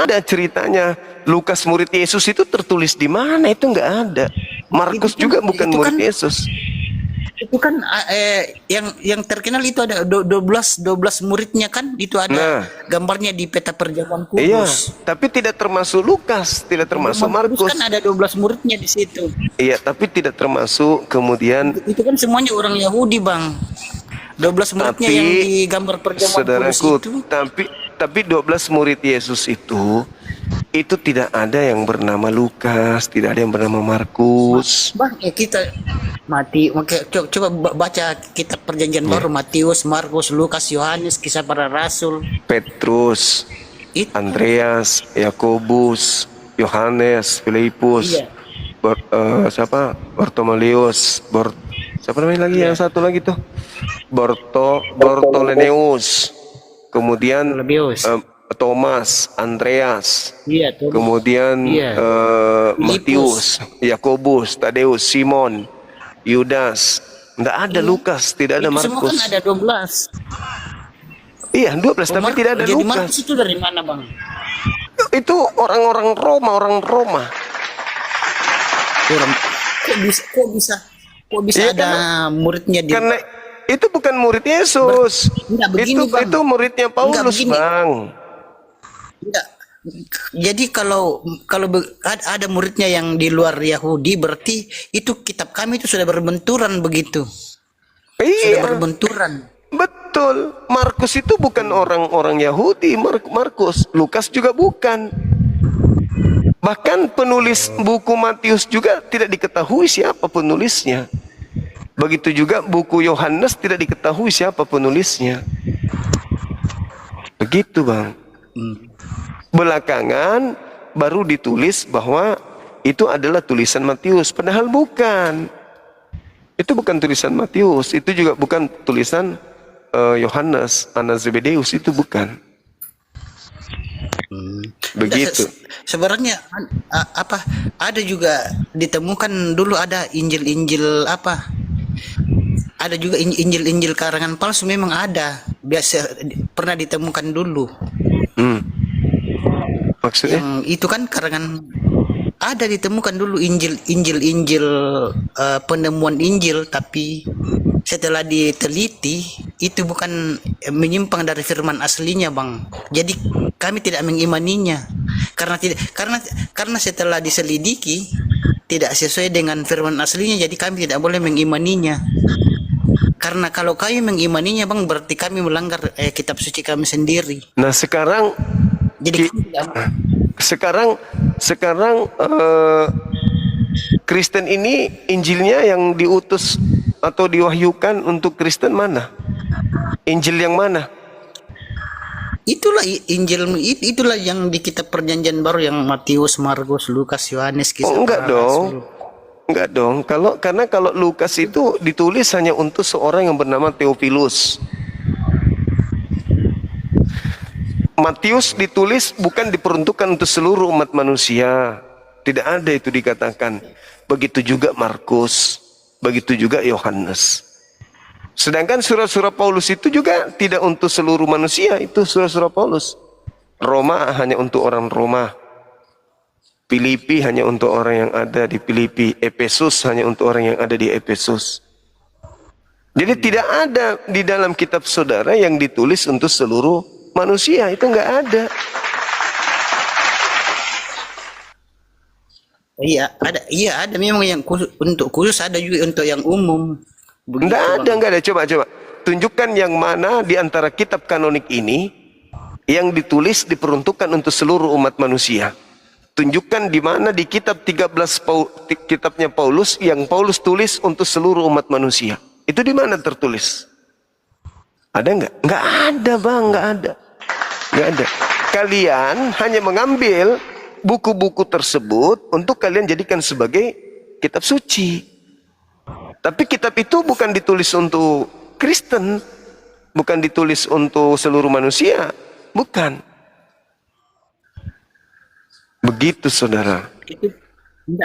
ada ceritanya Lukas murid Yesus itu tertulis di mana, itu nggak ada. Markus juga bukan murid Yesus. Itu kan yang terkenal itu ada 12 muridnya kan, itu ada gambarnya di peta perjamuan kudus. Iya, tapi tidak termasuk Lukas, tidak termasuk Markus. Kan ada 12 muridnya di situ. Iya, tapi tidak termasuk kemudian. Itu kan semuanya orang Yahudi, Bang. 12 muridnya yang di gambar perjamuan kudus itu. Tapi 12 murid Yesus itu tidak ada yang bernama Lukas, tidak ada yang bernama Markus. Bang, kita coba baca kitab perjanjian baru, Matius, Markus, Lukas, Yohanes, kisah para rasul, Petrus, Andreas, Yakobus, Yohanes, Filipus, siapa? Bartolomeus, siapa namanya lagi yang satu lagi tuh? Bartolomeus. Kemudian Thomas, Andreas, kemudian Matius, Yakobus, Tadeus, Simon, Yudas. Tidak ada Lukas, tidak ada Markus. Semua kan ada 12. Iya, 12, tapi tidak ada jadi Lukas. Markus itu dari mana, Bang? Itu orang-orang Roma, Kok bisa ya, ada muridnya di... Karena itu bukan murid Yesus. Itu muridnya Paulus, Bang. Enggak. Jadi kalau ada muridnya yang di luar Yahudi, berarti itu kitab kami itu sudah berbenturan begitu. Iya. Sudah berbenturan. Betul. Markus itu bukan orang-orang Yahudi, Markus. Lukas juga bukan. Bahkan penulis buku Matius juga tidak diketahui siapa penulisnya. Begitu juga buku Yohanes tidak diketahui siapa penulisnya. Begitu, Bang. Belakangan baru ditulis bahwa itu adalah tulisan Matius, padahal bukan. Itu bukan tulisan Matius, itu juga bukan tulisan Yohanes, anak Zebedeus, itu bukan. Begitu. Sebenarnya ada juga ditemukan dulu ada Injil ada juga Injil karangan palsu, memang ada, biasa pernah ditemukan dulu. Maksudnya? Yang itu kan karangan, ada ditemukan dulu Injil penemuan Injil, tapi setelah diteliti itu bukan menyimpang dari firman aslinya, Bang. Jadi kami tidak mengimaninya karena setelah diselidiki tidak sesuai dengan firman aslinya, jadi kami tidak boleh mengimaninya. Karena kalau kami mengimaninya, Bang, berarti kami melanggar kitab suci kami sendiri. Nah, sekarang jadi sekarang Kristen ini Injilnya yang diutus atau diwahyukan untuk Kristen mana? Injil yang mana? Itulah Injil, itulah yang di kitab perjanjian baru, yang Matius, Markus, Lukas, Yohanes, kisah enggak dong. Enggak dong. Karena kalau Lukas itu ditulis hanya untuk seorang yang bernama Theophilus. Matius ditulis bukan diperuntukkan untuk seluruh umat manusia. Tidak ada itu dikatakan. Begitu juga Markus, begitu juga Yohanes. Sedangkan surat-surat Paulus itu juga tidak untuk seluruh manusia, itu surat-surat Paulus. Roma hanya untuk orang Roma. Filipi hanya untuk orang yang ada di Filipi. Efesus hanya untuk orang yang ada di Efesus. Jadi tidak ada di dalam kitab saudara yang ditulis untuk seluruh manusia, itu enggak ada. Iya ada memang yang khusus, untuk khusus, ada juga untuk yang umum. Enggak ada. Coba tunjukkan yang mana di antara kitab kanonik ini yang ditulis diperuntukkan untuk seluruh umat manusia. Tunjukkan di mana di kitab 13 kitabnya Paulus yang Paulus tulis untuk seluruh umat manusia. Itu di mana tertulis? Ada enggak? Enggak ada, Bang, enggak ada. Enggak ada. Kalian hanya mengambil buku-buku tersebut untuk kalian jadikan sebagai kitab suci. Tapi kitab itu bukan ditulis untuk Kristen, bukan ditulis untuk seluruh manusia, bukan. Begitu, saudara.